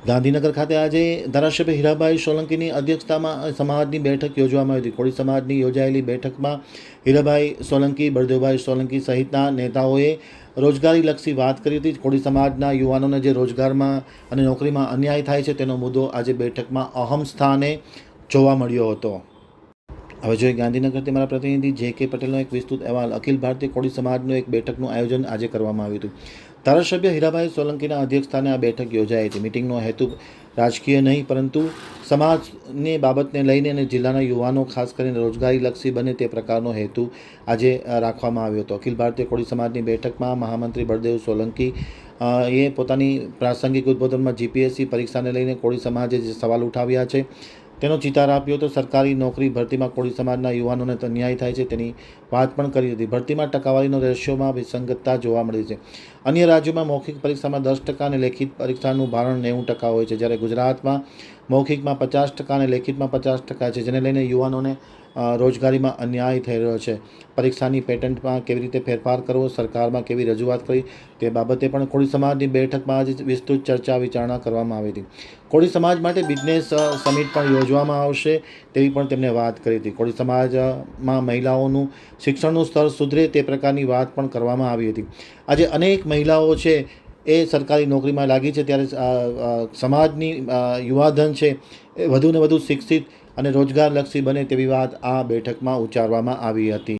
ગાંધીનગર ખાતે આજે ધારાસભ્ય હીરાભાઈ સોલંકીની અધ્યક્ષતામાં સમાજની બેઠક યોજવામાં આવી હતી. કોળી સમાજની યોજાયેલી બેઠકમાં હીરાભાઈ સોલંકી, બળદેવભાઈ સોલંકી સહિતના નેતાઓએ રોજગારીલક્ષી વાત કરી હતી. કોળી સમાજના યુવાનોને જે રોજગારમાં અને નોકરીમાં અન્યાય થાય છે તેનો મુદ્દો આજે બેઠકમાં અહમ સ્થાને જોવા મળ્યો હતો. હવે જોઈએ ગાંધીનગરથી મારા પ્રતિનિધિ જે.કે. પટેલનો એક વિસ્તૃત અહેવાલ. અખિલ ભારતીય કોળી સમાજનું એક બેઠકનું આયોજન આજે કરવામાં આવ્યું હતું. ધારાસભ્ય હીરાભાઈ સોલંકીના અધ્યક્ષસ્થાને આ બેઠક યોજાઈ હતી. મિટિંગનો હેતુ રાજકીય નહીં પરંતુ સમાજની બાબતને લઈને અને જિલ્લાના યુવાનો ખાસ કરીને રોજગારીલક્ષી બને તે પ્રકારનો હેતુ આજે રાખવામાં આવ્યો હતો. અખિલ ભારતીય કોળી સમાજની બેઠકમાં મહામંત્રી બળદેવ સોલંકી એ પોતાની પ્રાસંગિક ઉદ્બોધનમાં જીપીએસસી પરીક્ષાને લઈને કોળી સમાજે જે સવાલ ઉઠાવ્યા છે તેનો ચિતાર આપ્યો હતો. સરકારી નોકરી ભરતીમાં કોળી સમાજના યુવાનોને અન્યાય થાય છે તેની વાત પણ કરી હતી. ભરતીમાં ટકાવારીનો રેશિયોમાં વિસંગતતા જોવા મળી છે. અન્ય રાજ્યોમાં મૌખિક પરીક્ષામાં 10% અને લેખિત પરીક્ષાનું ભારણ 90% હોય છે, જ્યારે ગુજરાતમાં મૌખિકમાં 50% અને લેખિતમાં 50% છે, જેને લઈને યુવાનોને રોજગારીમાં અન્યાય થઈ રહ્યો છે. પરીક્ષાની પેટર્નમાં કેવી રીતે ફેરફાર કરવો, સરકારમાં કેવી રજૂઆત કરવી તે બાબતે પણ કોળી સમાજની બેઠકમાં આજે વિસ્તૃત ચર્ચા વિચારણા કરવામાં આવી હતી. કોળી સમાજ માટે બિઝનેસ સમિટ પણ યોજવામાં આવશે તેવી પણ તેમણે વાત કરી હતી. કોળી સમાજમાં મહિલાઓનું શિક્ષણનું સ્તર સુધરે તે પ્રકારની વાત પણ કરવામાં આવી હતી. આજે અનેક મહિલાઓ છે એ સરકારી નોકરીમાં લાગી છે, ત્યારે સમાજની યુવાધન છે એ વધુને વધુ શિક્ષિત અને રોજગારલક્ષી બને તેવી વાત આ બેઠકમાં ઉચ્ચારવામાં આવી હતી.